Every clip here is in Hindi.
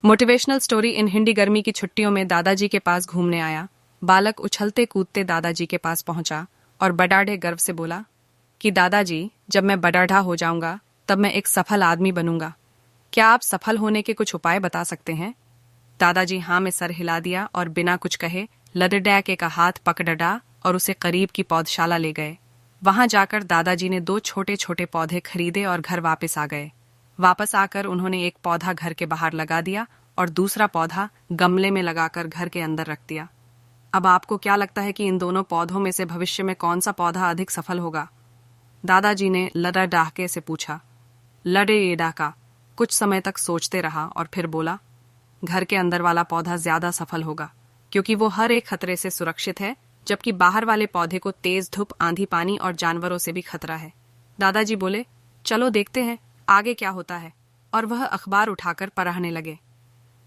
Motivational story in Hindi. गर्मी की छुट्टियों में दादाजी के पास घूमने आया। बालक उछलते कूदते दादाजी के पास पहुंचा और बड़ाढ़े गर्व से बोला कि दादाजी, जब मैं बड़ाढ़ा हो जाऊंगा तब मैं एक सफल आदमी बनूंगा। क्या आप सफल होने के कुछ उपाय बता सकते हैं? दादाजी हाँ में सर हिला दिया और बिना कुछ कहे लदडैके का हाथ पकड़ा और उसे करीब की पौधशाला ले गए। वहां जाकर दादाजी ने 2 छोटे छोटे पौधे खरीदे और घर वापस आ गए। वापस आकर उन्होंने एक पौधा घर के बाहर लगा दिया और दूसरा पौधा गमले में लगाकर घर के अंदर रख दिया। अब आपको क्या लगता है कि इन दोनों पौधों में से भविष्य में कौन सा पौधा अधिक सफल होगा? दादाजी ने लड़ा डाहके से पूछा। लड़े ये डाका कुछ समय तक सोचते रहा और फिर बोला, घर के अंदर वाला पौधा ज्यादा सफल होगा, क्योंकि वो हर एक खतरे से सुरक्षित है, जबकि बाहर वाले पौधे को तेज धूप, आंधी, पानी और जानवरों से भी खतरा है। दादाजी बोले, चलो देखते हैं आगे क्या होता है, और वह अखबार उठाकर पढ़ने लगे।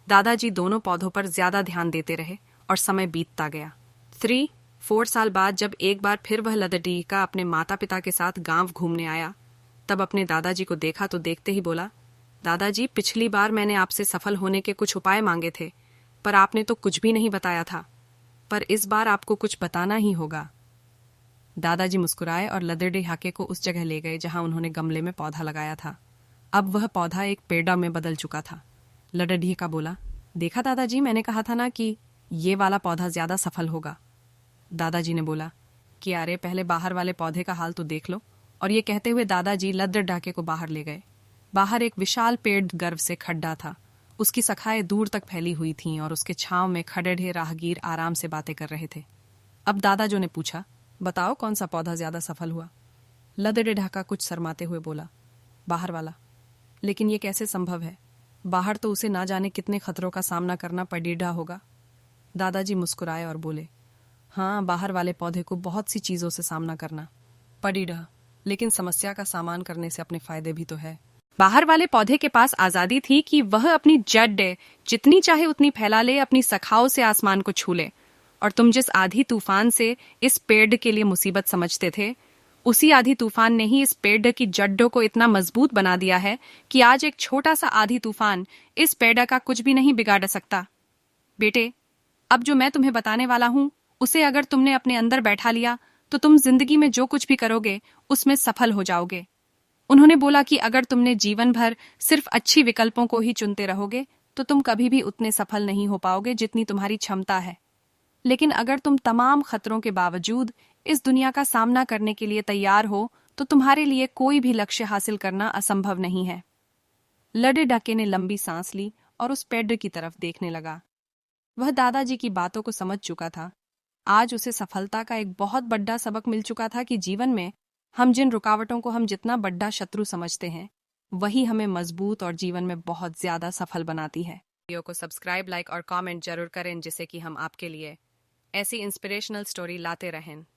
दादाजी दोनों पौधों पर ज्यादा ध्यान देते रहे और समय बीतता गया। 3-4 साल बाद जब एक बार फिर वह लदडीका अपने माता पिता के साथ गांव घूमने आया, तब अपने दादाजी को देखा तो देखते ही बोला, दादाजी, पिछली बार मैंने आपसे सफल होने के कुछ उपाय मांगे थे, पर आपने तो कुछ भी नहीं बताया था, पर इस बार आपको कुछ बताना ही होगा। दादाजी मुस्कुराए और लदड़ीहाके को उस जगह ले गए जहां उन्होंने गमले में पौधा लगाया था। अब वह पौधा एक पेड़ में बदल चुका था। लदड़ीहाका बोला, देखा दादाजी, मैंने कहा था ना कि ये वाला पौधा ज्यादा सफल होगा। दादाजी ने बोला कि अरे पहले बाहर वाले पौधे का हाल तो देख लो, और ये कहते हुए दादाजी लदड़ीहाके को बाहर ले गए। बाहर एक विशाल पेड़ गर्व से खड़ा था। उसकी शाखाएं दूर तक फैली हुई थीं और उसके छांव में खड़े राहगीर आराम से बातें कर रहे थे। अब दादाजी ने पूछा, बताओ कौन सा पौधा ज्यादा सफल हुआ? लदड़ीहाका कुछ शर्माते हुए बोला, बाहर वाला। लेकिन ये कैसे संभव है? बाहर तो उसे ना जाने कितने खतरों का सामना करना पड़ीढ़ा होगा। दादाजी मुस्कुराए और बोले, हाँ, बाहर वाले पौधे को बहुत सी चीजों से सामना करना पड़ीढ़ा, लेकिन समस्या का सामना करने से अपने फायदे भी तो है। बाहर वाले पौधे के पास आजादी थी कि वह अपनी जड़ जितनी चाहे उतनी फैला ले, अपनी शाखाओं से आसमान को छू ले। और तुम जिस आधी तूफान से इस पेड़ के लिए मुसीबत समझते थे, उसी आधी तूफान ने ही इस पेड़ की जड़ों को इतना मजबूत बना दिया है कि आज एक छोटा सा आधी तूफान इस पेड़ का कुछ भी नहीं बिगाड़ सकता। बेटे, अब जो मैं तुम्हें बताने वाला हूं, उसे अगर तुमने अपने अंदर बैठा लिया तो तुम जिंदगी में जो कुछ भी करोगे उसमें सफल हो जाओगे। उन्होंने बोला कि अगर तुमने जीवन भर सिर्फ अच्छी विकल्पों को ही चुनते रहोगे तो तुम कभी भी उतने सफल नहीं हो पाओगे जितनी तुम्हारी क्षमता है। लेकिन अगर तुम तमाम खतरों के बावजूद इस दुनिया का सामना करने के लिए तैयार हो तो तुम्हारे लिए कोई भी लक्ष्य हासिल करना असंभव नहीं है। लदड़ीहाके ने लंबी सांस ली और उस पेड़ की तरफ देखने लगा। वह दादाजी की बातों को समझ चुका था। आज उसे सफलता का एक बहुत बड़ा सबक मिल चुका था कि जीवन में हम जिन रुकावटों को हम जितना बड़ा शत्रु समझते हैं, वही हमें मजबूत और जीवन में बहुत ज्यादा सफल बनाती है। वीडियो को सब्सक्राइब, लाइक और कमेंट जरूर करें, जिससे कि हम आपके लिए ऐसी इंस्पिरेशनल स्टोरी लाते रहें।